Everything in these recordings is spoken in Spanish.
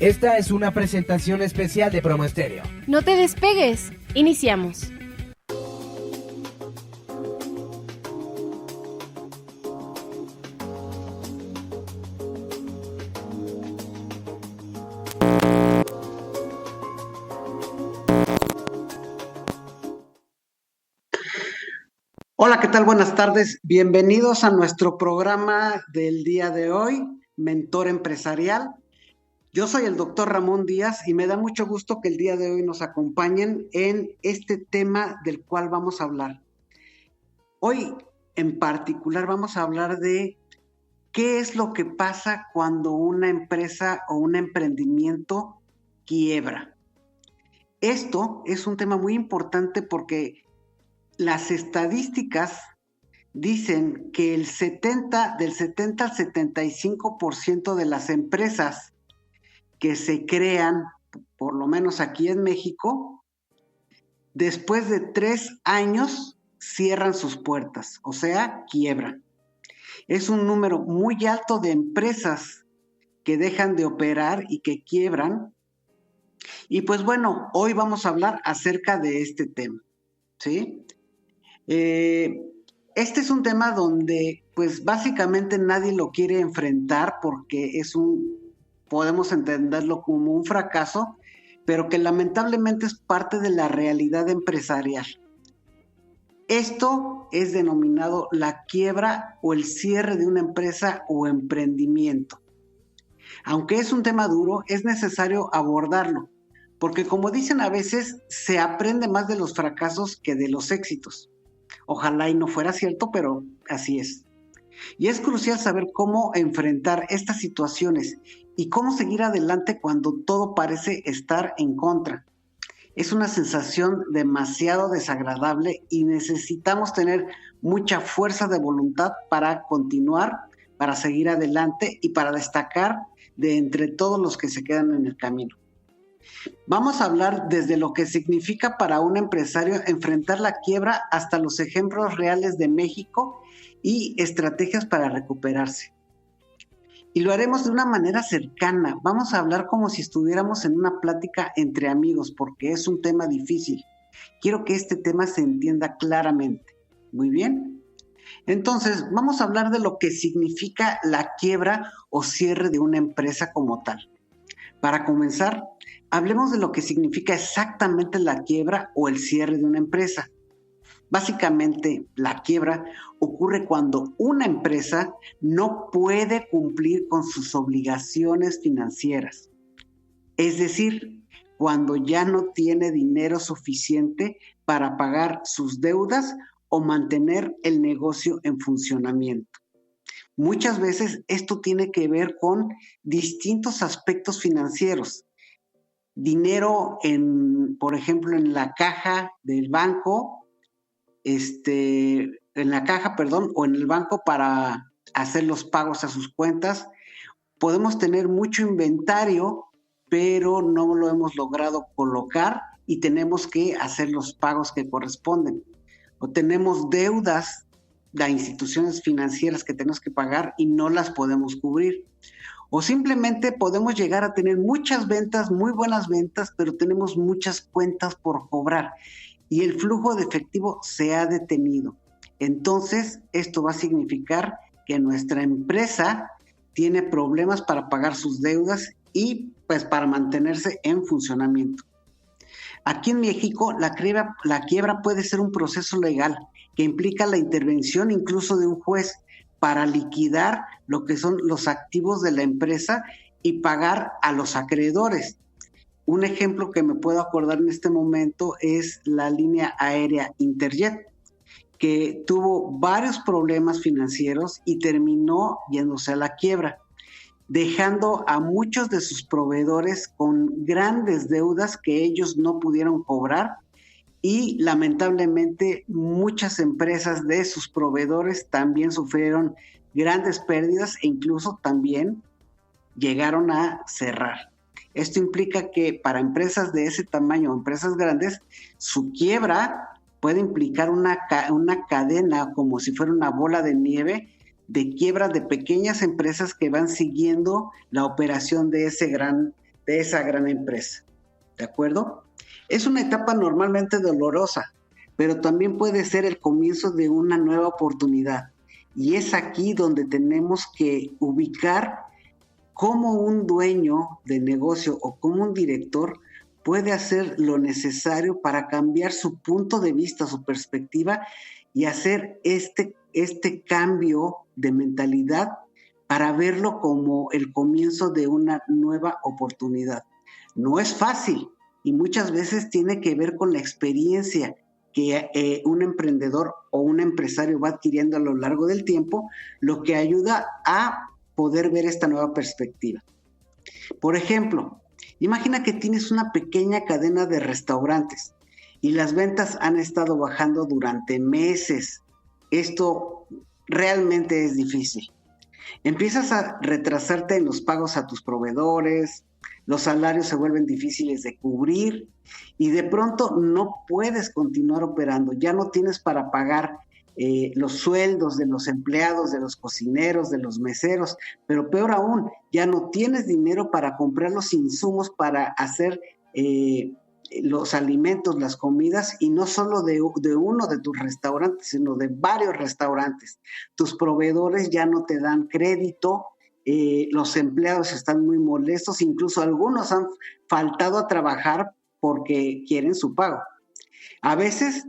Esta es una presentación especial de Promo Estéreo. No te despegues. Iniciamos. Hola, ¿qué tal? Buenas tardes. Bienvenidos a nuestro programa del día de hoy, Mentor Empresarial. Yo soy el doctor Ramón Díaz y me da mucho gusto que el día de hoy nos acompañen en este tema del cual vamos a hablar. Hoy en particular vamos a hablar de qué es lo que pasa cuando una empresa o un emprendimiento quiebra. Esto es un tema muy importante porque las estadísticas dicen que del 70 al 75% de las empresas que se crean, por lo menos aquí en México, después de 3 años cierran sus puertas, o sea, quiebran. Es un número muy alto de empresas que dejan de operar y que quiebran. Y pues bueno, hoy vamos a hablar acerca de este tema, ¿sí? Este es un tema donde pues básicamente nadie lo quiere enfrentar porque podemos entenderlo como un fracaso, pero que lamentablemente es parte de la realidad empresarial. Esto es denominado la quiebra o el cierre de una empresa o emprendimiento. Aunque es un tema duro, es necesario abordarlo, porque como dicen a veces, se aprende más de los fracasos que de los éxitos. Ojalá y no fuera cierto, pero así es. Y es crucial saber cómo enfrentar estas situaciones y cómo seguir adelante cuando todo parece estar en contra. Es una sensación demasiado desagradable y necesitamos tener mucha fuerza de voluntad para continuar, para seguir adelante y para destacar de entre todos los que se quedan en el camino. Vamos a hablar desde lo que significa para un empresario enfrentar la quiebra hasta los ejemplos reales de México y estrategias para recuperarse. Y lo haremos de una manera cercana. Vamos a hablar como si estuviéramos en una plática entre amigos, porque es un tema difícil. Quiero que este tema se entienda claramente. Muy bien. Entonces, vamos a hablar de lo que significa la quiebra o cierre de una empresa como tal. Para comenzar, hablemos de lo que significa exactamente la quiebra o el cierre de una empresa. Básicamente, la quiebra ocurre cuando una empresa no puede cumplir con sus obligaciones financieras. Es decir, cuando ya no tiene dinero suficiente para pagar sus deudas o mantener el negocio en funcionamiento. Muchas veces esto tiene que ver con distintos aspectos financieros. Dinero por ejemplo, en la caja del banco, o en el banco para hacer los pagos a sus cuentas. Podemos tener mucho inventario, pero no lo hemos logrado colocar y tenemos que hacer los pagos que corresponden. O tenemos deudas de instituciones financieras que tenemos que pagar y no las podemos cubrir. O simplemente podemos llegar a tener muchas ventas, muy buenas ventas, pero tenemos muchas cuentas por cobrar y el flujo de efectivo se ha detenido. Entonces, esto va a significar que nuestra empresa tiene problemas para pagar sus deudas y pues para mantenerse en funcionamiento. Aquí en México, la quiebra puede ser un proceso legal que implica la intervención incluso de un juez para liquidar lo que son los activos de la empresa y pagar a los acreedores. Un ejemplo que me puedo acordar en este momento es la línea aérea Interjet, que tuvo varios problemas financieros y terminó yéndose a la quiebra, dejando a muchos de sus proveedores con grandes deudas que ellos no pudieron cobrar y lamentablemente muchas empresas de sus proveedores también sufrieron grandes pérdidas e incluso también llegaron a cerrar. Esto implica que para empresas de ese tamaño, empresas grandes, su quiebra puede implicar una cadena como si fuera una bola de nieve de quiebra de pequeñas empresas que van siguiendo la operación de ese gran de esa gran empresa. ¿De acuerdo? Es una etapa normalmente dolorosa, pero también puede ser el comienzo de una nueva oportunidad. Y es aquí donde tenemos que ubicar cómo un dueño de negocio o como un director puede hacer lo necesario para cambiar su punto de vista, su perspectiva y hacer este cambio de mentalidad para verlo como el comienzo de una nueva oportunidad. No es fácil y muchas veces tiene que ver con la experiencia que un emprendedor o un empresario va adquiriendo a lo largo del tiempo, lo que ayuda a poder ver esta nueva perspectiva. Por ejemplo, imagina que tienes una pequeña cadena de restaurantes y las ventas han estado bajando durante meses. Esto realmente es difícil. Empiezas a retrasarte en los pagos a tus proveedores, los salarios se vuelven difíciles de cubrir y de pronto no puedes continuar operando, ya no tienes para pagar los sueldos de los empleados, de los cocineros, de los meseros, pero peor aún, ya no tienes dinero para comprar los insumos para hacer los alimentos, las comidas, y no solo de uno de tus restaurantes, sino de varios restaurantes. Tus proveedores ya no te dan crédito, los empleados están muy molestos, incluso algunos han faltado a trabajar porque quieren su pago. A veces,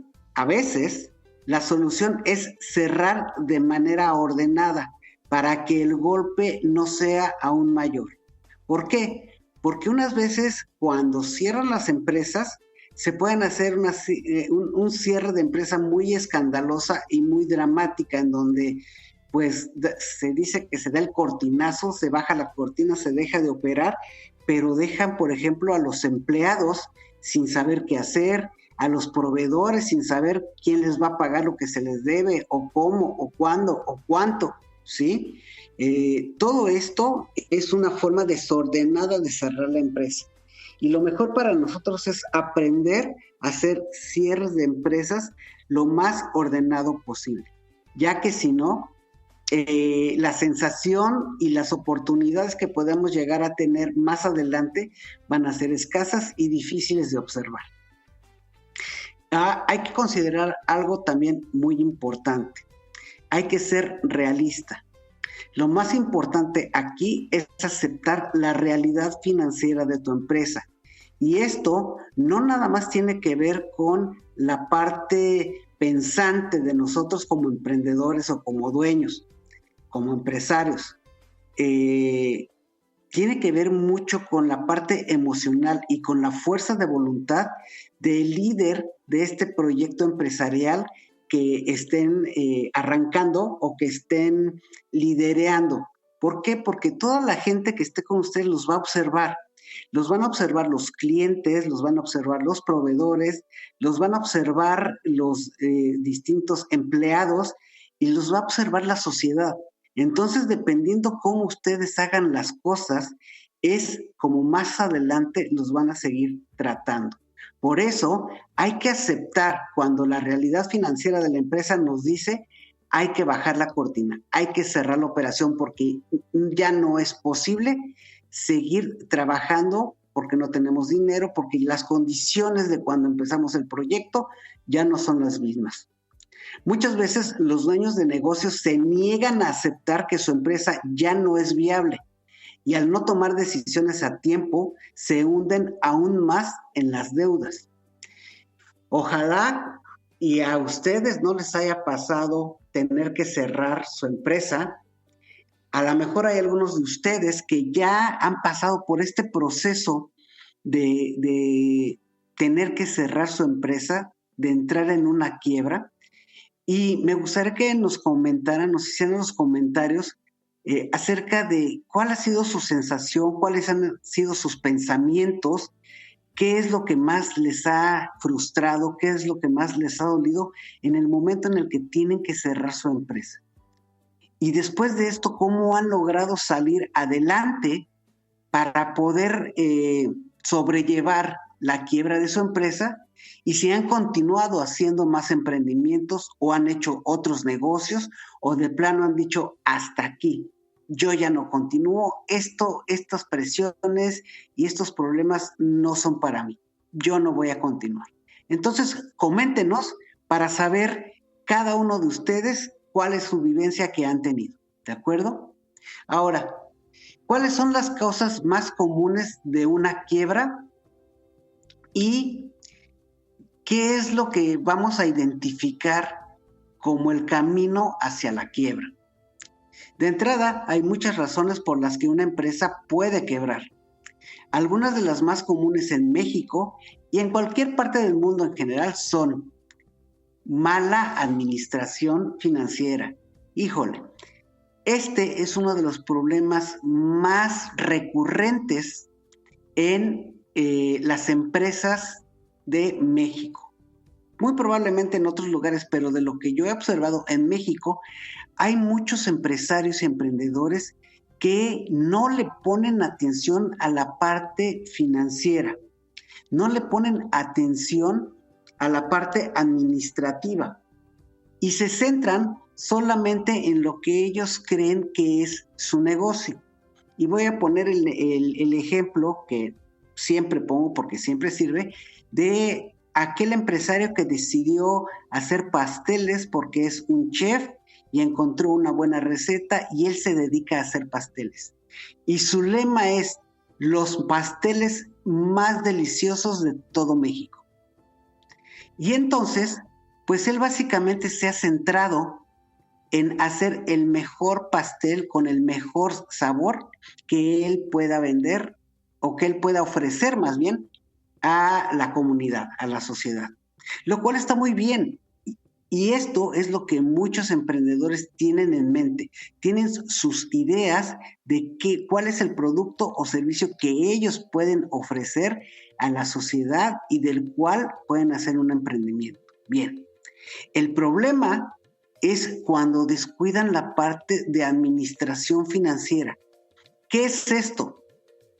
la solución es cerrar de manera ordenada para que el golpe no sea aún mayor. ¿Por qué? Porque unas veces cuando cierran las empresas se pueden hacer un cierre de empresa muy escandalosa y muy dramática, en donde pues se dice que se da el cortinazo, se baja la cortina, se deja de operar, pero dejan, por ejemplo, a los empleados sin saber qué hacer, a los proveedores sin saber quién les va a pagar lo que se les debe, o cómo, o cuándo, o cuánto, ¿sí? Todo esto es una forma desordenada de cerrar la empresa. Y lo mejor para nosotros es aprender a hacer cierres de empresas lo más ordenado posible, ya que si no, la sensación y las oportunidades que podemos llegar a tener más adelante van a ser escasas y difíciles de observar. Hay que considerar algo también muy importante. Hay que ser realista. Lo más importante aquí es aceptar la realidad financiera de tu empresa. Y esto no nada más tiene que ver con la parte pensante de nosotros como emprendedores o como dueños, como empresarios. Tiene que ver mucho con la parte emocional y con la fuerza de voluntad del líder de este proyecto empresarial que estén arrancando o que estén lidereando. ¿Por qué? Porque toda la gente que esté con ustedes los va a observar. Los van a observar los clientes, los van a observar los proveedores, los van a observar los distintos empleados y los va a observar la sociedad. Entonces, dependiendo cómo ustedes hagan las cosas, es como más adelante los van a seguir tratando. Por eso hay que aceptar cuando la realidad financiera de la empresa nos dice hay que bajar la cortina, hay que cerrar la operación porque ya no es posible seguir trabajando porque no tenemos dinero, porque las condiciones de cuando empezamos el proyecto ya no son las mismas. Muchas veces los dueños de negocios se niegan a aceptar que su empresa ya no es viable y al no tomar decisiones a tiempo se hunden aún más en las deudas. Ojalá y a ustedes no les haya pasado tener que cerrar su empresa. A lo mejor hay algunos de ustedes que ya han pasado por este proceso de tener que cerrar su empresa, de entrar en una quiebra. Y me gustaría que nos comentaran, nos hicieran los comentarios acerca de cuál ha sido su sensación, cuáles han sido sus pensamientos, qué es lo que más les ha frustrado, qué es lo que más les ha dolido en el momento en el que tienen que cerrar su empresa. Y después de esto, cómo han logrado salir adelante para poder sobrellevar la quiebra de su empresa y si han continuado haciendo más emprendimientos o han hecho otros negocios o de plano han dicho hasta aquí. yo ya no continúo, estas presiones y estos problemas no son para mí, yo no voy a continuar. Entonces, coméntenos para saber cada uno de ustedes cuál es su vivencia que han tenido, ¿de acuerdo? Ahora, ¿cuáles son las causas más comunes de una quiebra? ¿Y qué es lo que vamos a identificar como el camino hacia la quiebra? De entrada, hay muchas razones por las que una empresa puede quebrar. Algunas de las más comunes en México y en cualquier parte del mundo en general son mala administración financiera. Híjole, este es uno de los problemas más recurrentes en las empresas de México. Muy probablemente en otros lugares, pero de lo que yo he observado en México, hay muchos empresarios y emprendedores que no le ponen atención a la parte financiera, no le ponen atención a la parte administrativa y se centran solamente en lo que ellos creen que es su negocio. Y voy a poner el ejemplo que siempre pongo porque siempre sirve, de aquel empresario que decidió hacer pasteles porque es un chef y encontró una buena receta y él se dedica a hacer pasteles. Y su lema es los pasteles más deliciosos de todo México. Y entonces, pues él básicamente se ha centrado en hacer el mejor pastel con el mejor sabor que él pueda vender o que él pueda ofrecer más bien a la comunidad, a la sociedad. Lo cual está muy bien. Y esto es lo que muchos emprendedores tienen en mente. Tienen sus ideas de cuál es el producto o servicio que ellos pueden ofrecer a la sociedad y del cual pueden hacer un emprendimiento. Bien, el problema es cuando descuidan la parte de administración financiera. ¿Qué es esto?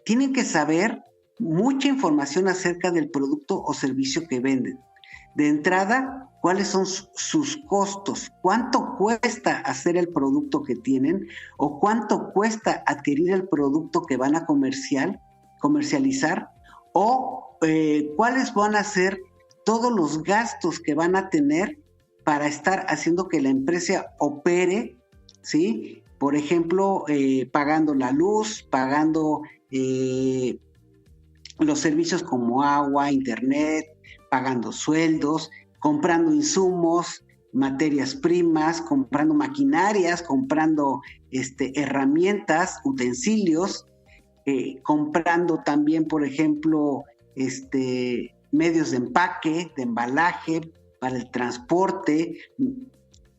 Tienen que saber mucha información acerca del producto o servicio que venden. De entrada, ¿cuáles son sus costos? ¿Cuánto cuesta hacer el producto que tienen? ¿O cuánto cuesta adquirir el producto que van a comercializar? ¿O cuáles van a ser todos los gastos que van a tener para estar haciendo que la empresa opere, ¿sí? Por ejemplo, pagando la luz, pagando los servicios como agua, internet, pagando sueldos, comprando insumos, materias primas, comprando maquinarias, comprando herramientas, utensilios, comprando también, por ejemplo, medios de empaque, de embalaje, para el transporte,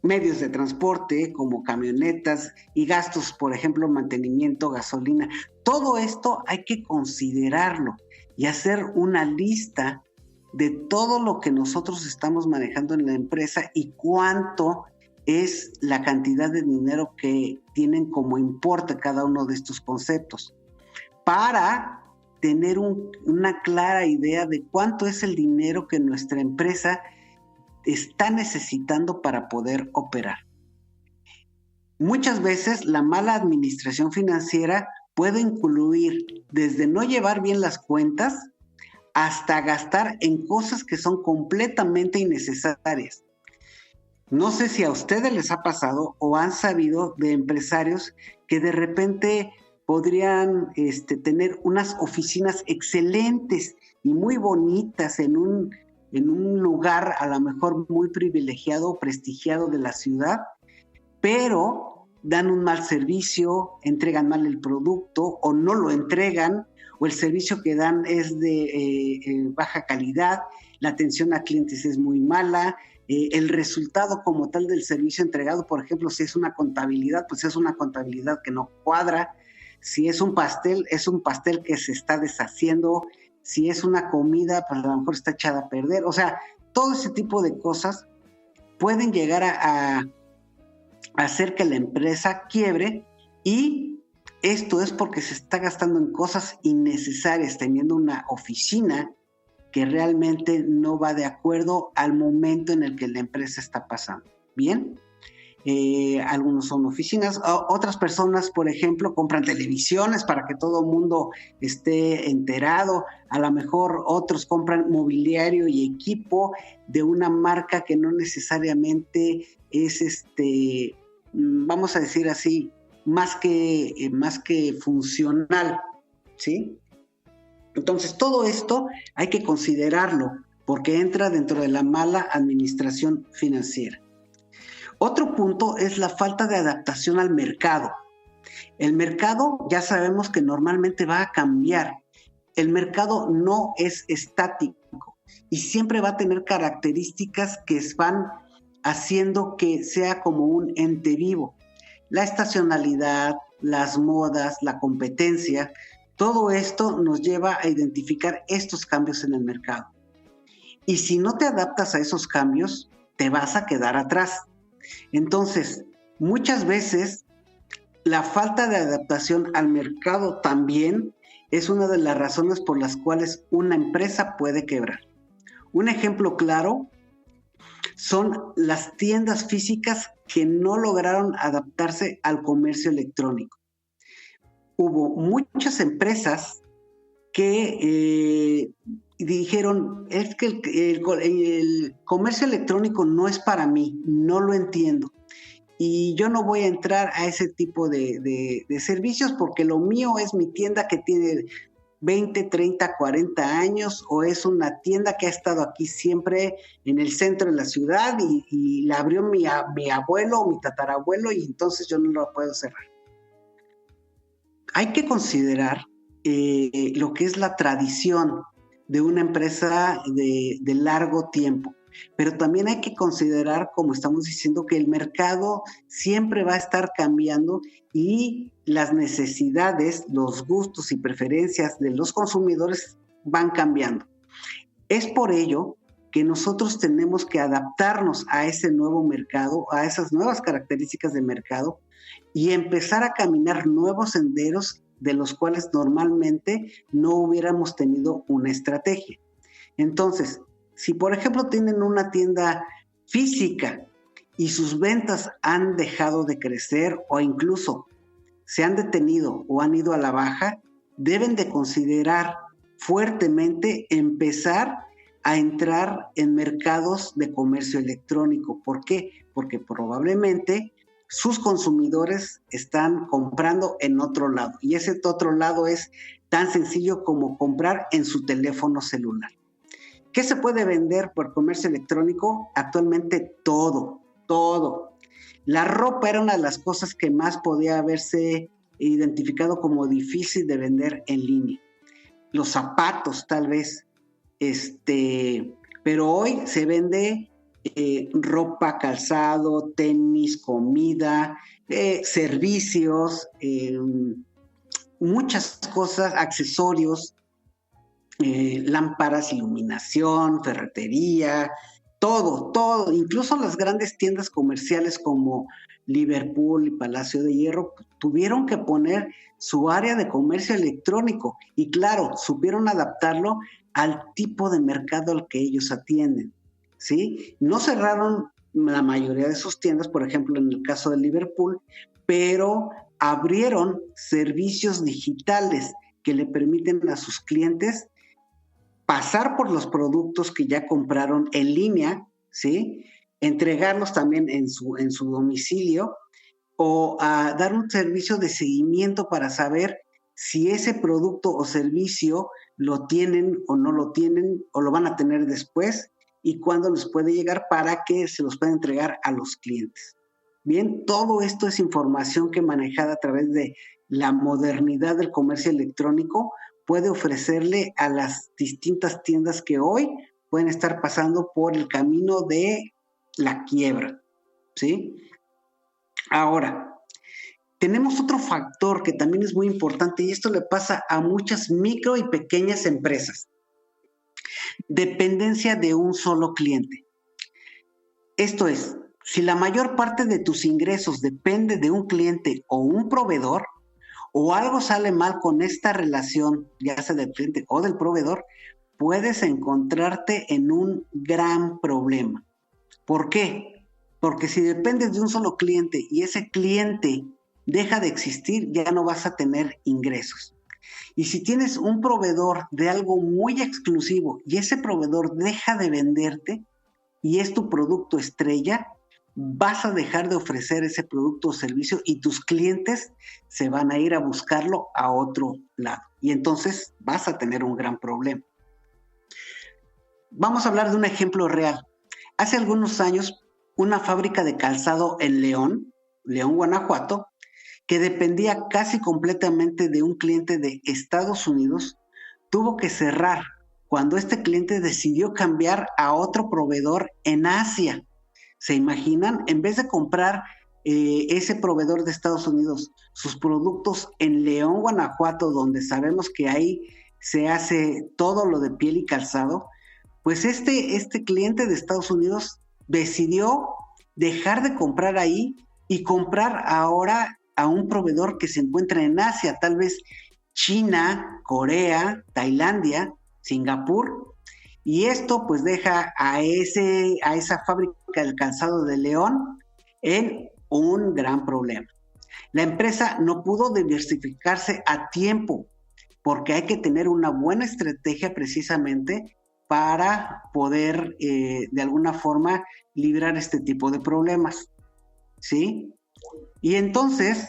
medios de transporte como camionetas y gastos, por ejemplo, mantenimiento, gasolina. Todo esto hay que considerarlo y hacer una lista de todo lo que nosotros estamos manejando en la empresa y cuánto es la cantidad de dinero que tienen como importe cada uno de estos conceptos, para tener una clara idea de cuánto es el dinero que nuestra empresa está necesitando para poder operar. Muchas veces la mala administración financiera puede incluir desde no llevar bien las cuentas hasta gastar en cosas que son completamente innecesarias. No sé si a ustedes les ha pasado o han sabido de empresarios que de repente podrían tener unas oficinas excelentes y muy bonitas en un lugar a lo mejor muy privilegiado o prestigiado de la ciudad, pero dan un mal servicio, entregan mal el producto o no lo entregan, o el servicio que dan es de baja calidad, la atención a clientes es muy mala, el resultado como tal del servicio entregado, por ejemplo, si es una contabilidad, pues es una contabilidad que no cuadra, si es un pastel que se está deshaciendo, si es una comida, pues a lo mejor está echada a perder. O sea, todo ese tipo de cosas pueden llegar a hacer que la empresa quiebre, y esto es porque se está gastando en cosas innecesarias, teniendo una oficina que realmente no va de acuerdo al momento en el que la empresa está pasando. Bien, algunos son oficinas, otras personas, por ejemplo, compran televisiones para que todo el mundo esté enterado, a lo mejor otros compran mobiliario y equipo de una marca que no necesariamente es, vamos a decir así, más que funcional, ¿sí? Entonces, todo esto hay que considerarlo porque entra dentro de la mala administración financiera. Otro punto es la falta de adaptación al mercado. El mercado ya sabemos que normalmente va a cambiar. El mercado no es estático y siempre va a tener características que van haciendo que sea como un ente vivo. La estacionalidad, las modas, la competencia, todo esto nos lleva a identificar estos cambios en el mercado. Y si no te adaptas a esos cambios, te vas a quedar atrás. Entonces, muchas veces la falta de adaptación al mercado también es una de las razones por las cuales una empresa puede quebrar. Un ejemplo claro son las tiendas físicas que no lograron adaptarse al comercio electrónico. Hubo muchas empresas que dijeron, es que el comercio electrónico no es para mí, no lo entiendo. Y yo no voy a entrar a ese tipo de servicios porque lo mío es mi tienda que tiene 20, 30, 40 años, o es una tienda que ha estado aquí siempre en el centro de la ciudad y la abrió mi abuelo o mi tatarabuelo y entonces yo no lo puedo cerrar. Hay que considerar lo que es la tradición de una empresa de largo tiempo, pero también hay que considerar, como estamos diciendo, que el mercado siempre va a estar cambiando y las necesidades, los gustos y preferencias de los consumidores van cambiando. Es por ello que nosotros tenemos que adaptarnos a ese nuevo mercado, a esas nuevas características de mercado y empezar a caminar nuevos senderos de los cuales normalmente no hubiéramos tenido una estrategia. Entonces, si por ejemplo tienen una tienda física y sus ventas han dejado de crecer o incluso se han detenido o han ido a la baja, deben de considerar fuertemente empezar a entrar en mercados de comercio electrónico. ¿Por qué? Porque probablemente sus consumidores están comprando en otro lado y ese otro lado es tan sencillo como comprar en su teléfono celular. ¿Qué se puede vender por comercio electrónico? Actualmente todo. La ropa era una de las cosas que más podía haberse identificado como difícil de vender en línea. Los zapatos tal vez, pero hoy se vende ropa, calzado, tenis, comida, servicios, muchas cosas, accesorios, lámparas, iluminación, ferretería, todo, incluso las grandes tiendas comerciales como Liverpool y Palacio de Hierro tuvieron que poner su área de comercio electrónico y claro, supieron adaptarlo al tipo de mercado al que ellos atienden, ¿sí? No cerraron la mayoría de sus tiendas, por ejemplo, en el caso de Liverpool, pero abrieron servicios digitales que le permiten a sus clientes pasar por los productos que ya compraron en línea, ¿sí? Entregarlos también en su domicilio o a dar un servicio de seguimiento para saber si ese producto o servicio lo tienen o no lo tienen o lo van a tener después y cuándo les puede llegar para que se los pueda entregar a los clientes. Bien, todo esto es información que manejada a través de la modernidad del comercio electrónico puede ofrecerle a las distintas tiendas que hoy pueden estar pasando por el camino de la quiebra, ¿sí? Ahora, tenemos otro factor que también es muy importante y esto le pasa a muchas micro y pequeñas empresas. Dependencia de un solo cliente. Esto es, si la mayor parte de tus ingresos depende de un cliente o un proveedor, o algo sale mal con esta relación, ya sea del cliente o del proveedor, puedes encontrarte en un gran problema. ¿Por qué? porque si dependes de un solo cliente y ese cliente deja de existir, ya no vas a tener ingresos. Y si tienes un proveedor de algo muy exclusivo y ese proveedor deja de venderte y es tu producto estrella, vas a dejar de ofrecer ese producto o servicio y tus clientes se van a ir a buscarlo a otro lado. Y entonces vas a tener un gran problema. Vamos a hablar de un ejemplo real. Hace algunos años, una fábrica de calzado en León, Guanajuato, que dependía casi completamente de un cliente de Estados Unidos, tuvo que cerrar cuando este cliente decidió cambiar a otro proveedor en Asia. ¿Se imaginan? En vez de comprar ese proveedor de Estados Unidos sus productos en León, Guanajuato, donde sabemos que ahí se hace todo lo de piel y calzado, pues este cliente de Estados Unidos decidió dejar de comprar ahí y comprar ahora a un proveedor que se encuentra en Asia, tal vez China, Corea, Tailandia, Singapur, y esto pues deja a esa fábrica del calzado de León en un gran problema. La empresa no pudo diversificarse a tiempo porque hay que tener una buena estrategia precisamente para poder de alguna forma librar este tipo de problemas, ¿sí? Y entonces,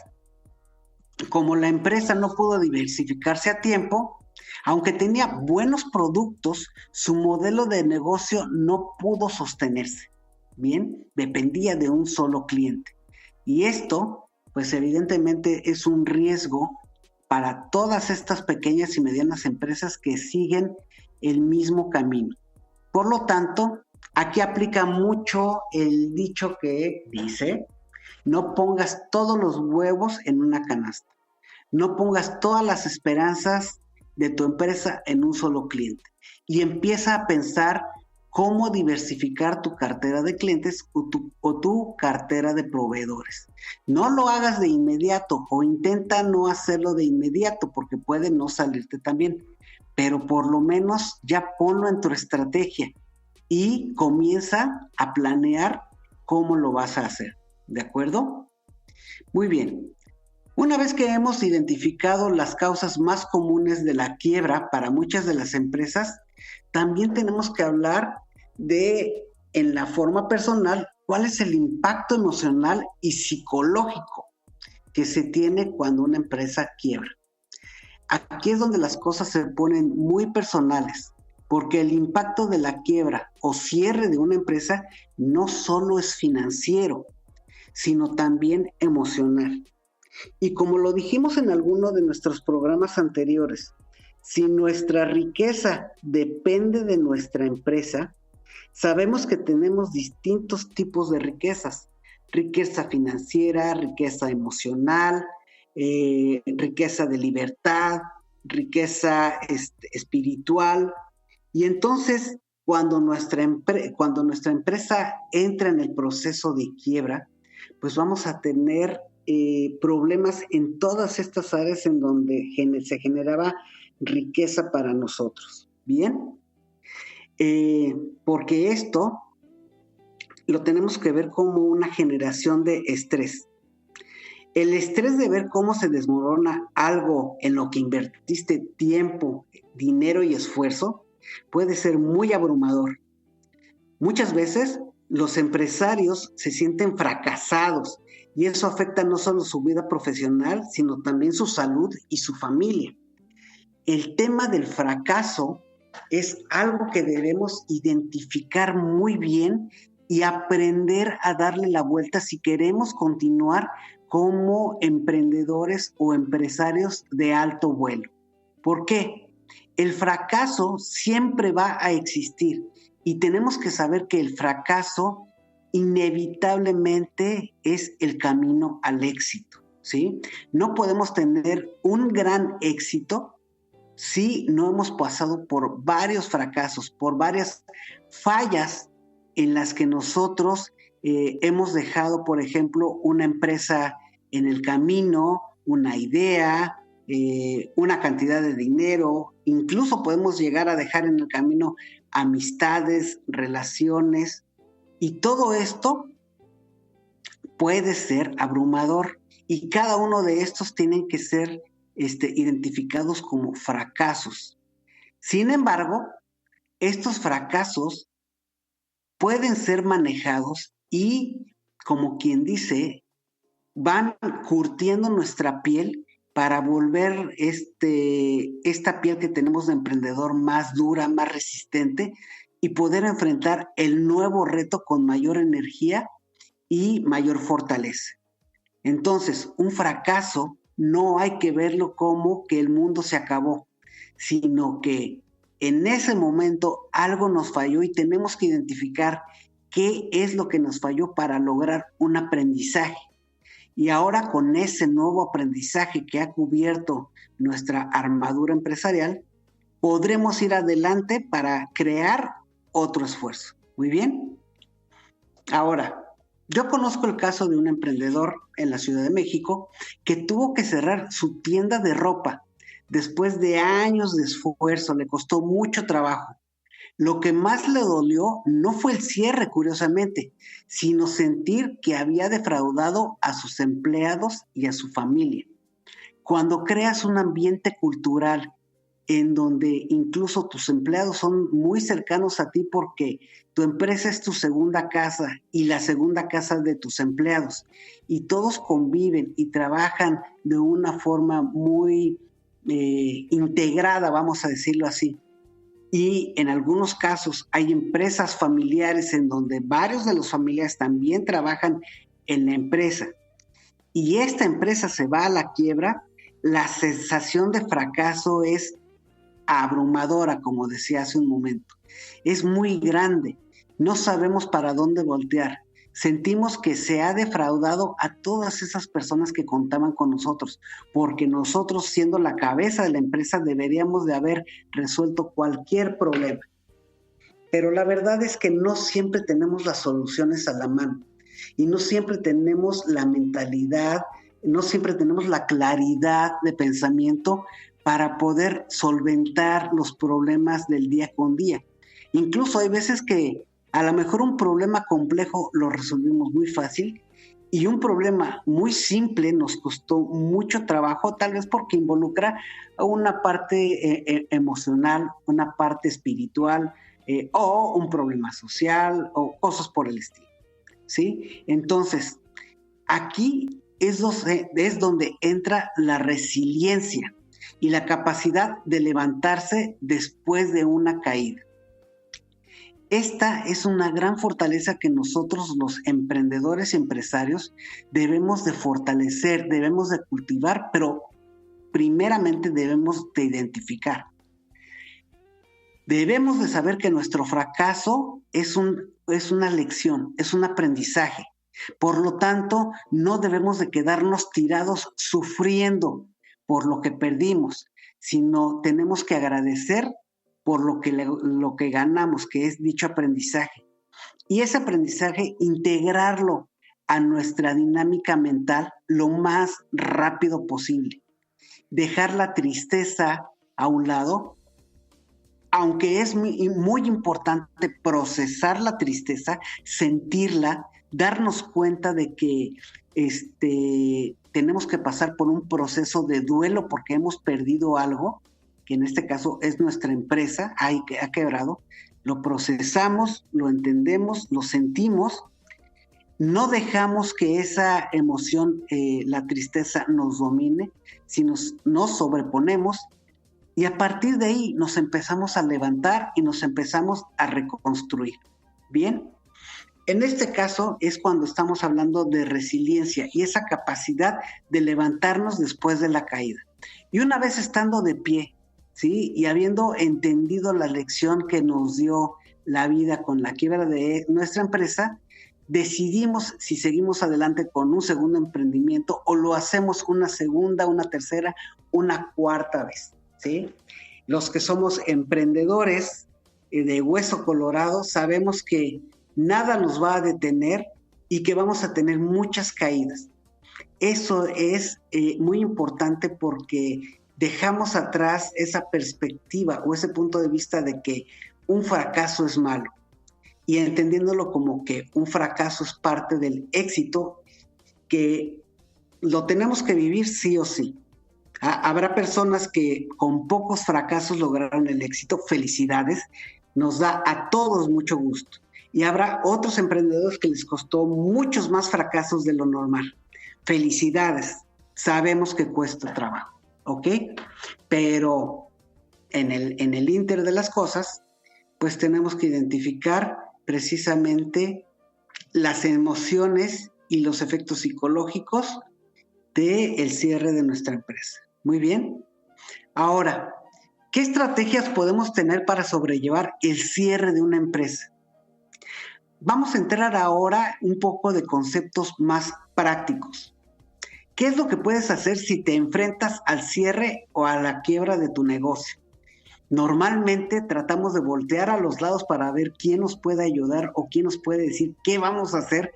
como la empresa no pudo diversificarse a tiempo, aunque tenía buenos productos, su modelo de negocio no pudo sostenerse. Bien, dependía de un solo cliente. Y esto, pues evidentemente es un riesgo para todas estas pequeñas y medianas empresas que siguen el mismo camino. Por lo tanto, aquí aplica mucho el dicho que dice: no pongas todos los huevos en una canasta. No pongas todas las esperanzas de tu empresa en un solo cliente. Y empieza a pensar cómo diversificar tu cartera de clientes o tu cartera de proveedores. No lo hagas de inmediato o intenta no hacerlo de inmediato porque puede no salirte tan bien. Pero por lo menos ya ponlo en tu estrategia y comienza a planear cómo lo vas a hacer. ¿De acuerdo? Muy bien. Una vez que hemos identificado las causas más comunes de la quiebra para muchas de las empresas, también tenemos que hablar de, en la forma personal, cuál es el impacto emocional y psicológico que se tiene cuando una empresa quiebra. Aquí es donde las cosas se ponen muy personales, porque el impacto de la quiebra o cierre de una empresa no solo es financiero, sino también emocional. Y como lo dijimos en alguno de nuestros programas anteriores, si nuestra riqueza depende de nuestra empresa, sabemos que tenemos distintos tipos de riquezas: riqueza financiera, riqueza emocional, riqueza de libertad, riqueza espiritual. Y entonces, cuando nuestra empresa entra en el proceso de quiebra, pues vamos a tener problemas en todas estas áreas en donde se generaba riqueza para nosotros. Bien, porque esto lo tenemos que ver como una generación de estrés. El estrés de ver cómo se desmorona algo en lo que invertiste tiempo, dinero y esfuerzo puede ser muy abrumador. Muchas veces los empresarios se sienten fracasados y eso afecta no solo su vida profesional, sino también su salud y su familia. El tema del fracaso es algo que debemos identificar muy bien y aprender a darle la vuelta si queremos continuar como emprendedores o empresarios de alto vuelo. ¿Por qué? El fracaso siempre va a existir y tenemos que saber que el fracaso inevitablemente es el camino al éxito, ¿sí? No podemos tener un gran éxito si no hemos pasado por varios fracasos, por varias fallas en las que nosotros hemos dejado, por ejemplo, una empresa en el camino, una idea, una cantidad de dinero, incluso podemos llegar a dejar en el camino amistades, relaciones, y todo esto puede ser abrumador y cada uno de estos tienen que ser identificados como fracasos. Sin embargo, estos fracasos pueden ser manejados y, como quien dice, van curtiendo nuestra piel para volver esta piel que tenemos de emprendedor más dura, más resistente y poder enfrentar el nuevo reto con mayor energía y mayor fortaleza. Entonces, un fracaso no hay que verlo como que el mundo se acabó, sino que en ese momento algo nos falló y tenemos que identificar qué es lo que nos falló para lograr un aprendizaje. Y ahora con ese nuevo aprendizaje que ha cubierto nuestra armadura empresarial, podremos ir adelante para crear otro esfuerzo. Muy bien. Ahora, yo conozco el caso de un emprendedor en la Ciudad de México que tuvo que cerrar su tienda de ropa después de años de esfuerzo, le costó mucho trabajo. Lo que más le dolió no fue el cierre, curiosamente, sino sentir que había defraudado a sus empleados y a su familia. Cuando creas un ambiente cultural en donde incluso tus empleados son muy cercanos a ti porque tu empresa es tu segunda casa y la segunda casa de tus empleados, y todos conviven y trabajan de una forma muy integrada, vamos a decirlo así. Y en algunos casos hay empresas familiares en donde varios de los familiares también trabajan en la empresa y esta empresa se va a la quiebra, la sensación de fracaso es abrumadora, como decía hace un momento. Es muy grande, no sabemos para dónde voltear. Sentimos que se ha defraudado a todas esas personas que contaban con nosotros, porque nosotros, siendo la cabeza de la empresa, deberíamos de haber resuelto cualquier problema. Pero la verdad es que no siempre tenemos las soluciones a la mano y no siempre tenemos la mentalidad, no siempre tenemos la claridad de pensamiento para poder solventar los problemas del día con día. Incluso hay veces que a lo mejor un problema complejo lo resolvimos muy fácil y un problema muy simple nos costó mucho trabajo, tal vez porque involucra una parte emocional, una parte espiritual o un problema social o cosas por el estilo, ¿sí? Entonces, aquí es donde entra la resiliencia y la capacidad de levantarse después de una caída. Esta es una gran fortaleza que nosotros, los emprendedores y empresarios, debemos de fortalecer, debemos de cultivar, pero primeramente debemos de identificar. Debemos de saber que nuestro fracaso es una lección, es un aprendizaje. Por lo tanto, no debemos de quedarnos tirados sufriendo por lo que perdimos, sino tenemos que agradecer por lo que ganamos, que es dicho aprendizaje. Y ese aprendizaje, integrarlo a nuestra dinámica mental lo más rápido posible. Dejar la tristeza a un lado, aunque es muy importante procesar la tristeza, sentirla, darnos cuenta de que tenemos que pasar por un proceso de duelo porque hemos perdido algo, que en este caso es nuestra empresa, ha quebrado, lo procesamos, lo entendemos, lo sentimos, no dejamos que esa emoción, la tristeza, nos domine, sino nos sobreponemos y a partir de ahí nos empezamos a levantar y nos empezamos a reconstruir. Bien, en este caso es cuando estamos hablando de resiliencia y esa capacidad de levantarnos después de la caída. Y una vez estando de pie, ¿sí? Y habiendo entendido la lección que nos dio la vida con la quiebra de nuestra empresa, decidimos si seguimos adelante con un segundo emprendimiento o lo hacemos una segunda, una tercera, una cuarta vez, ¿sí? Los que somos emprendedores de hueso colorado sabemos que nada nos va a detener y que vamos a tener muchas caídas. Eso es muy importante porque dejamos atrás esa perspectiva o ese punto de vista de que un fracaso es malo y entendiéndolo como que un fracaso es parte del éxito que lo tenemos que vivir sí o sí. Habrá personas que con pocos fracasos lograron el éxito. Felicidades, nos da a todos mucho gusto. Y habrá otros emprendedores que les costó muchos más fracasos de lo normal. Felicidades, sabemos que cuesta trabajo, ¿ok? Pero en el ínter de las cosas, pues tenemos que identificar precisamente las emociones y los efectos psicológicos del cierre de nuestra empresa. Muy bien. Ahora, ¿qué estrategias podemos tener para sobrellevar el cierre de una empresa? Vamos a entrar ahora un poco de conceptos más prácticos. ¿Qué es lo que puedes hacer si te enfrentas al cierre o a la quiebra de tu negocio? Normalmente tratamos de voltear a los lados para ver quién nos puede ayudar o quién nos puede decir qué vamos a hacer,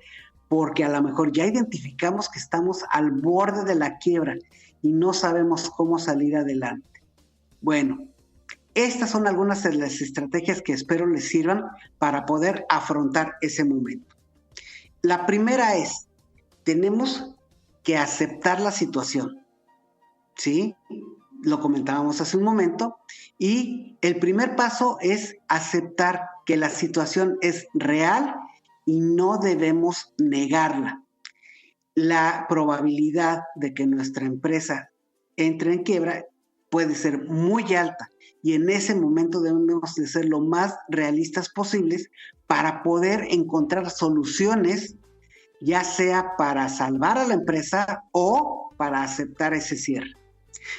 porque a lo mejor ya identificamos que estamos al borde de la quiebra y no sabemos cómo salir adelante. Bueno, estas son algunas de las estrategias que espero les sirvan para poder afrontar ese momento. La primera es, tenemos que aceptar la situación, ¿sí? Lo comentábamos hace un momento, y el primer paso es aceptar que la situación es real y no debemos negarla. La probabilidad de que nuestra empresa entre en quiebra puede ser muy alta y en ese momento debemos de ser lo más realistas posibles para poder encontrar soluciones, ya sea para salvar a la empresa o para aceptar ese cierre.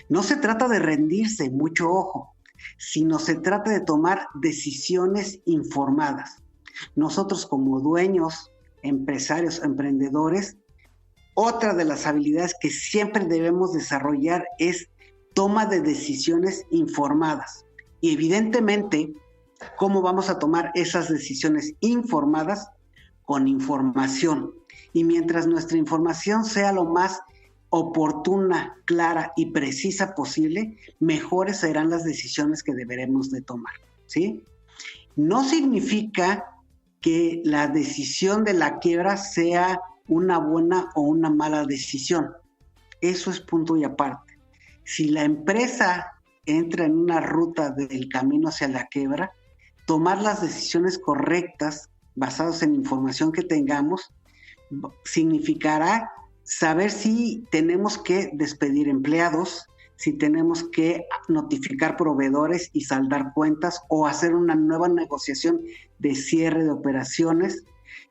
No se trata de rendirse, mucho ojo, sino se trata de tomar decisiones informadas. Nosotros como dueños, empresarios, emprendedores, otra de las habilidades que siempre debemos desarrollar es toma de decisiones informadas. Y evidentemente, ¿cómo vamos a tomar esas decisiones informadas? Con información. Y mientras nuestra información sea lo más oportuna, clara y precisa posible, mejores serán las decisiones que deberemos de tomar, ¿sí? No significa que la decisión de la quiebra sea una buena o una mala decisión. Eso es punto y aparte. Si la empresa entra en una ruta del camino hacia la quiebra, tomar las decisiones correctas basadas en información que tengamos significará saber si tenemos que despedir empleados, si tenemos que notificar proveedores y saldar cuentas o hacer una nueva negociación de cierre de operaciones.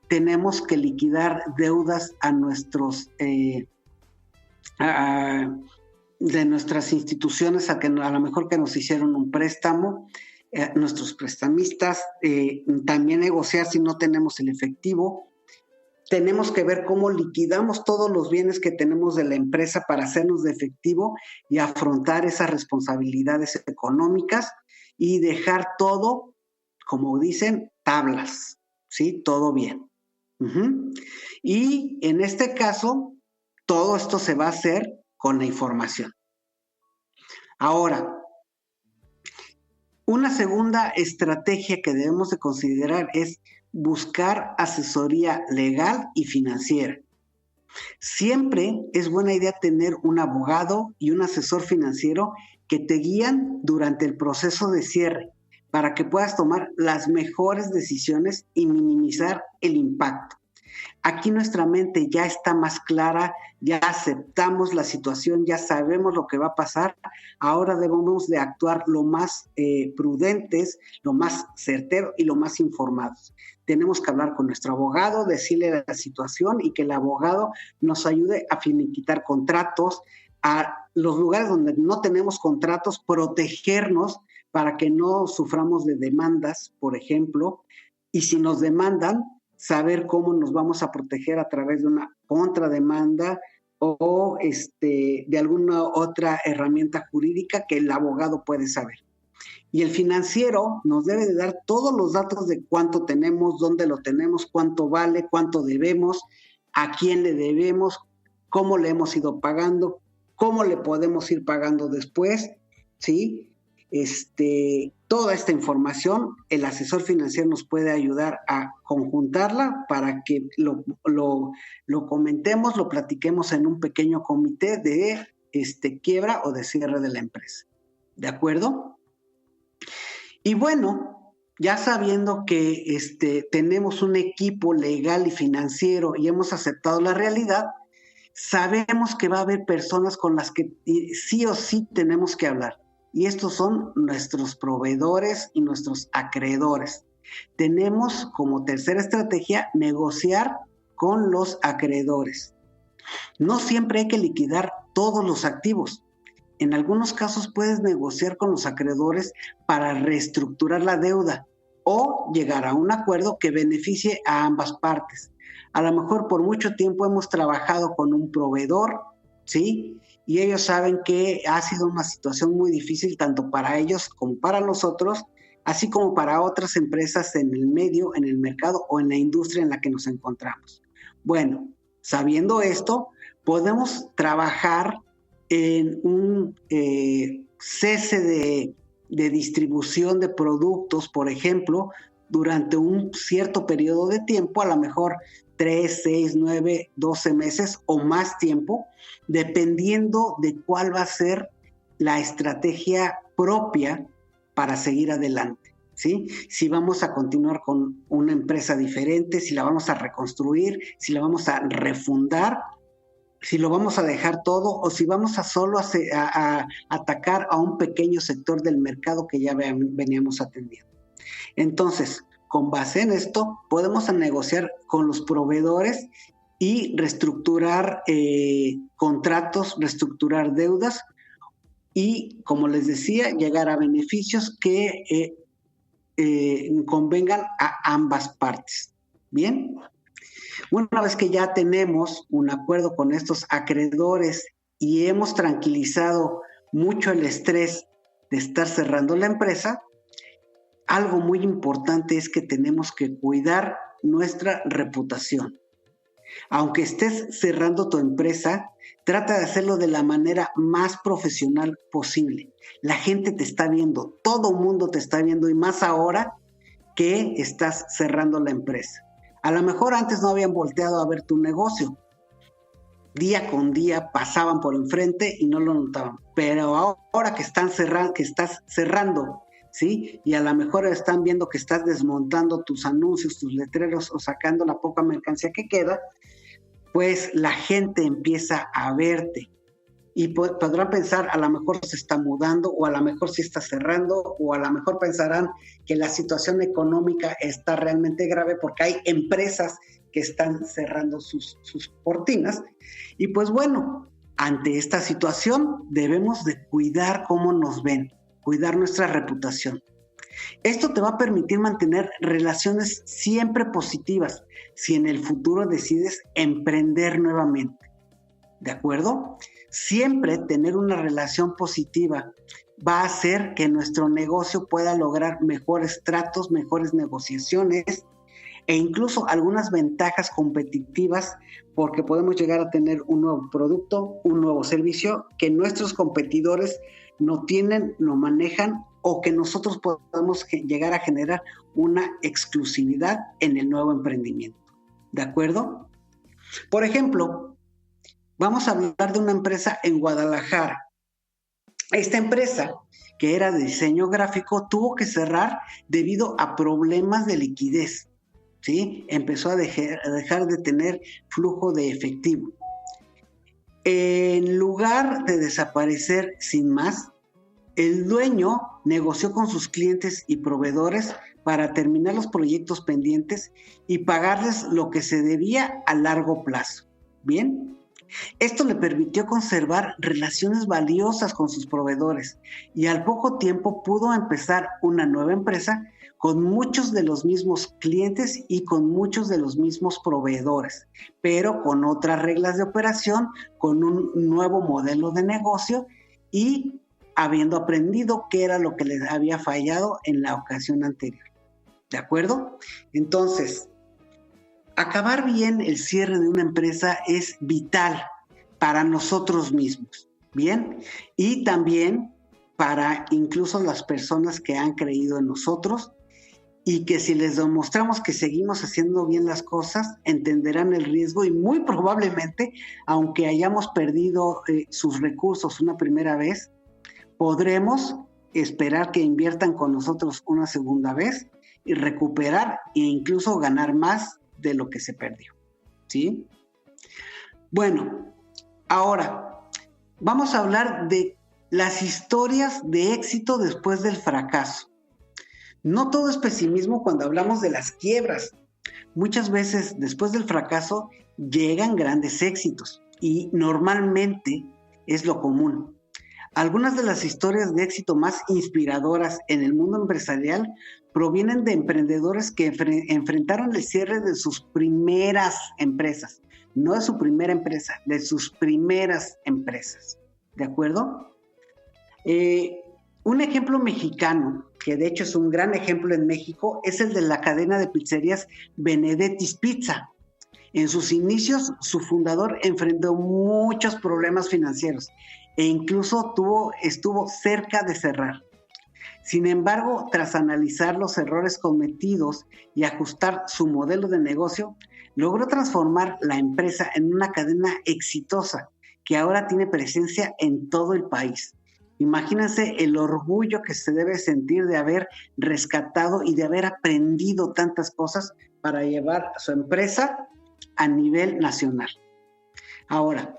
Tenemos que liquidar deudas a nuestros de nuestras instituciones a lo mejor que nos hicieron un préstamo, nuestros prestamistas, también negociar si no tenemos el efectivo. Tenemos que ver cómo liquidamos todos los bienes que tenemos de la empresa para hacernos de efectivo y afrontar esas responsabilidades económicas y dejar todo, como dicen, tablas, ¿sí? Todo bien. Y en este caso, todo esto se va a hacer con la información. Ahora, una segunda estrategia que debemos de considerar es buscar asesoría legal y financiera. Siempre es buena idea tener un abogado y un asesor financiero que te guían durante el proceso de cierre para que puedas tomar las mejores decisiones y minimizar el impacto. Aquí nuestra mente ya está más clara, ya aceptamos la situación, ya sabemos lo que va a pasar. Ahora debemos de actuar lo más prudentes, lo más certero y lo más informados. Tenemos que hablar con nuestro abogado, decirle la situación y que el abogado nos ayude a finiquitar contratos, a los lugares donde no tenemos contratos, protegernos para que no suframos de demandas, por ejemplo, y si nos demandan, saber cómo nos vamos a proteger a través de una contrademanda o de alguna otra herramienta jurídica que el abogado puede saber. Y el financiero nos debe de dar todos los datos de cuánto tenemos, dónde lo tenemos, cuánto vale, cuánto debemos, a quién le debemos, cómo le hemos ido pagando, cómo le podemos ir pagando después, ¿sí? toda esta información, el asesor financiero nos puede ayudar a conjuntarla para que lo comentemos, lo platiquemos en un pequeño comité de quiebra o de cierre de la empresa. ¿De acuerdo? Y bueno, ya sabiendo que tenemos un equipo legal y financiero y hemos aceptado la realidad, sabemos que va a haber personas con las que sí o sí tenemos que hablar. Y estos son nuestros proveedores y nuestros acreedores. Tenemos como tercera estrategia negociar con los acreedores. No siempre hay que liquidar todos los activos. En algunos casos puedes negociar con los acreedores para reestructurar la deuda o llegar a un acuerdo que beneficie a ambas partes. A lo mejor por mucho tiempo hemos trabajado con un proveedor, ¿sí? Y ellos saben que ha sido una situación muy difícil tanto para ellos como para nosotros, así como para otras empresas en el medio, en el mercado o en la industria en la que nos encontramos. Bueno, sabiendo esto, podemos trabajar en un cese de distribución de productos, por ejemplo, durante un cierto periodo de tiempo, a lo mejor 3, 6, 9, 12 meses o más tiempo, dependiendo de cuál va a ser la estrategia propia para seguir adelante, ¿sí? Si vamos a continuar con una empresa diferente, si la vamos a reconstruir, si la vamos a refundar, si lo vamos a dejar todo o si vamos a solo a atacar a un pequeño sector del mercado que ya veníamos atendiendo. Entonces, con base en esto, podemos negociar con los proveedores y reestructurar contratos, reestructurar deudas y, como les decía, llegar a beneficios que convengan a ambas partes. ¿Bien? Una vez que ya tenemos un acuerdo con estos acreedores y hemos tranquilizado mucho el estrés de estar cerrando la empresa, algo muy importante es que tenemos que cuidar nuestra reputación. Aunque estés cerrando tu empresa, trata de hacerlo de la manera más profesional posible. La gente te está viendo, todo el mundo te está viendo y más ahora que estás cerrando la empresa. A lo mejor antes no habían volteado a ver tu negocio. Día con día pasaban por enfrente y no lo notaban. Pero ahora que estás cerrando, ¿sí? Y a lo mejor están viendo que estás desmontando tus anuncios, tus letreros o sacando la poca mercancía que queda, pues la gente empieza a verte. Y podrán pensar, a lo mejor se está mudando, o a lo mejor sí está cerrando, o a lo mejor pensarán que la situación económica está realmente grave porque hay empresas que están cerrando sus cortinas. Y pues bueno, ante esta situación debemos de cuidar cómo nos ven, cuidar nuestra reputación. Esto te va a permitir mantener relaciones siempre positivas si en el futuro decides emprender nuevamente. ¿De acuerdo? Siempre tener una relación positiva va a hacer que nuestro negocio pueda lograr mejores tratos, mejores negociaciones e incluso algunas ventajas competitivas porque podemos llegar a tener un nuevo producto, un nuevo servicio que nuestros competidores no tienen, no manejan o que nosotros podemos llegar a generar una exclusividad en el nuevo emprendimiento. ¿De acuerdo? Por ejemplo, vamos a hablar de una empresa en Guadalajara. Esta empresa, que era de diseño gráfico, tuvo que cerrar debido a problemas de liquidez, ¿sí? Empezó a dejar de tener flujo de efectivo. En lugar de desaparecer sin más, el dueño negoció con sus clientes y proveedores para terminar los proyectos pendientes y pagarles lo que se debía a largo plazo. ¿Bien? Esto le permitió conservar relaciones valiosas con sus proveedores y al poco tiempo pudo empezar una nueva empresa con muchos de los mismos clientes y con muchos de los mismos proveedores, pero con otras reglas de operación, con un nuevo modelo de negocio y habiendo aprendido qué era lo que les había fallado en la ocasión anterior. ¿De acuerdo? Entonces, acabar bien el cierre de una empresa es vital para nosotros mismos, ¿bien? Y también para incluso las personas que han creído en nosotros, y que si les demostramos que seguimos haciendo bien las cosas, entenderán el riesgo y muy probablemente, aunque hayamos perdido sus recursos una primera vez, podremos esperar que inviertan con nosotros una segunda vez y recuperar e incluso ganar más de lo que se perdió, ¿sí? Bueno, ahora vamos a hablar de las historias de éxito después del fracaso. No todo es pesimismo cuando hablamos de las quiebras. Muchas veces después del fracaso llegan grandes éxitos y normalmente es lo común. Algunas de las historias de éxito más inspiradoras en el mundo empresarial provienen de emprendedores que enfrentaron el cierre de sus primeras empresas, no de su primera empresa, de sus primeras empresas. ¿De acuerdo? Un ejemplo mexicano, que de hecho es un gran ejemplo en México, es el de la cadena de pizzerías Benedetti's Pizza. En sus inicios, su fundador enfrentó muchos problemas financieros e incluso estuvo cerca de cerrar. Sin embargo, tras analizar los errores cometidos y ajustar su modelo de negocio, logró transformar la empresa en una cadena exitosa que ahora tiene presencia en todo el país. Imagínense el orgullo que se debe sentir de haber rescatado y de haber aprendido tantas cosas para llevar a su empresa a nivel nacional. Ahora,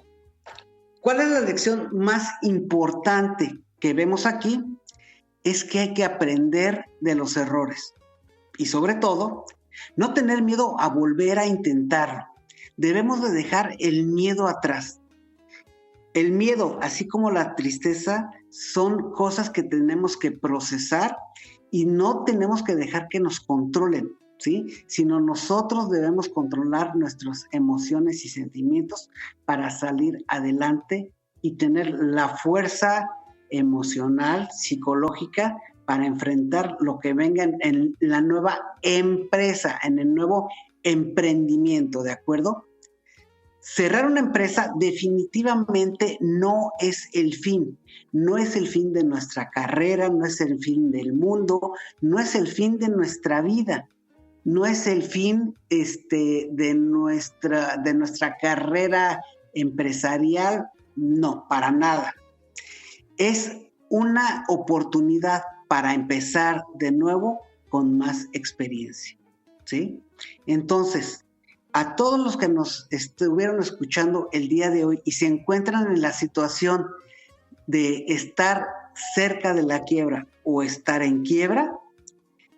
¿cuál es la lección más importante que vemos aquí? Es que hay que aprender de los errores y sobre todo, no tener miedo a volver a intentarlo. Debemos de dejar el miedo atrás. El miedo, así como la tristeza, son cosas que tenemos que procesar y no tenemos que dejar que nos controlen, ¿sí? Sino nosotros debemos controlar nuestras emociones y sentimientos para salir adelante y tener la fuerza emocional, psicológica, para enfrentar lo que venga en la nueva empresa, en el nuevo emprendimiento, ¿de acuerdo? Cerrar una empresa definitivamente no es el fin, no es el fin de nuestra carrera, no es el fin del mundo, no es el fin de nuestra vida, no es el fin de nuestra carrera empresarial, no, para nada. Es una oportunidad para empezar de nuevo con más experiencia, ¿sí? Entonces, a todos los que nos estuvieron escuchando el día de hoy y se encuentran en la situación de estar cerca de la quiebra o estar en quiebra,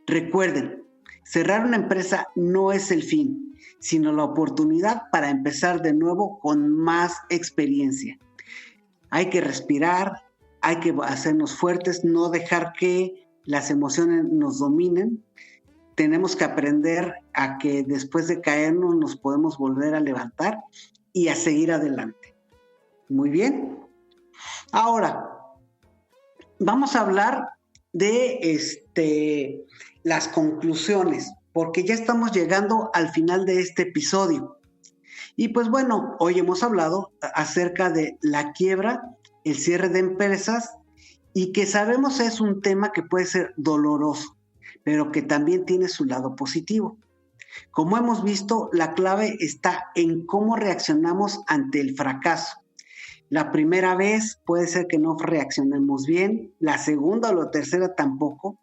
recuerden, cerrar una empresa no es el fin, sino la oportunidad para empezar de nuevo con más experiencia. Hay que respirar, hay que hacernos fuertes, no dejar que las emociones nos dominen. Tenemos que aprender a que después de caernos nos podemos volver a levantar y a seguir adelante. Muy bien. Ahora, vamos a hablar de las conclusiones, porque ya estamos llegando al final de este episodio. Y pues bueno, hoy hemos hablado acerca de la quiebra, el cierre de empresas, y que sabemos es un tema que puede ser doloroso, pero que también tiene su lado positivo. Como hemos visto, la clave está en cómo reaccionamos ante el fracaso. La primera vez puede ser que no reaccionemos bien, la segunda o la tercera tampoco,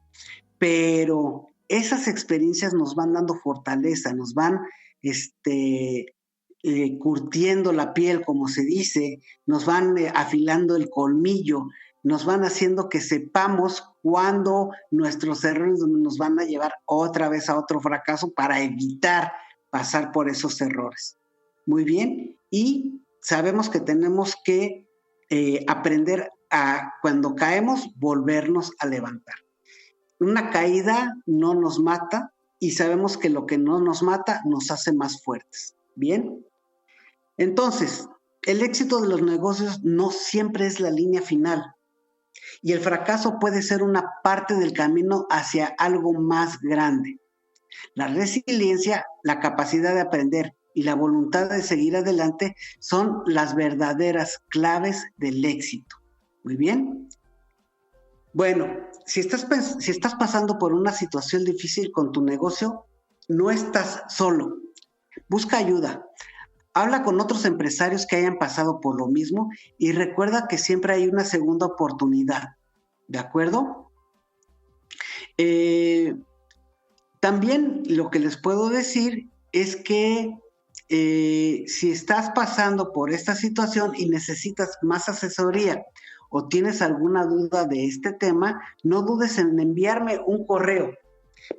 pero esas experiencias nos van dando fortaleza, nos van curtiendo la piel, como se dice, nos van afilando el colmillo, nos van haciendo que sepamos cuándo nuestros errores nos van a llevar otra vez a otro fracaso para evitar pasar por esos errores. Muy bien, y sabemos que tenemos que aprender a, cuando caemos, volvernos a levantar. Una caída no nos mata y sabemos que lo que no nos mata nos hace más fuertes. Bien, entonces, el éxito de los negocios no siempre es la línea final. Y el fracaso puede ser una parte del camino hacia algo más grande. La resiliencia, la capacidad de aprender y la voluntad de seguir adelante son las verdaderas claves del éxito. Muy bien. Bueno, si estás pasando por una situación difícil con tu negocio, no estás solo. Busca ayuda. Habla con otros empresarios que hayan pasado por lo mismo y recuerda que siempre hay una segunda oportunidad. ¿De acuerdo? También lo que les puedo decir es que si estás pasando por esta situación y necesitas más asesoría o tienes alguna duda de este tema, no dudes en enviarme un correo.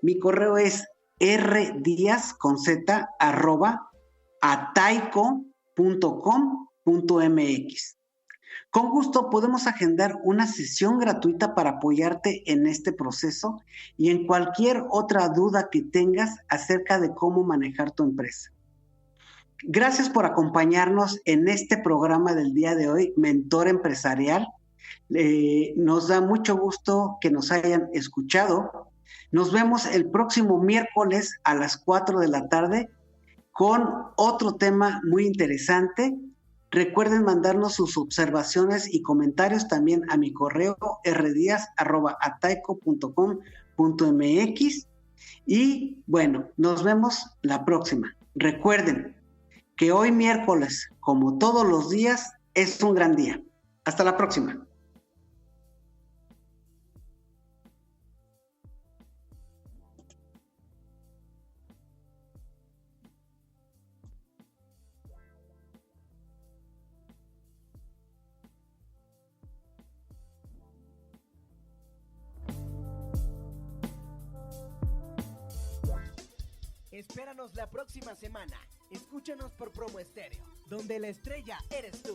Mi correo es rdiaz@ataico.com.mx. Con gusto podemos agendar una sesión gratuita para apoyarte en este proceso y en cualquier otra duda que tengas acerca de cómo manejar tu empresa. Gracias por acompañarnos en este programa del día de hoy, Mentor Empresarial. Nos da mucho gusto que nos hayan escuchado. Nos vemos el próximo miércoles a las 4 de la tarde con otro tema muy interesante. Recuerden mandarnos sus observaciones y comentarios también a mi correo rdiaz@ataico.com.mx. Y bueno, nos vemos la próxima. Recuerden que hoy miércoles, como todos los días, es un gran día. Hasta la próxima. Espéranos la próxima semana. Escúchanos por Promo Estéreo, donde la estrella eres tú.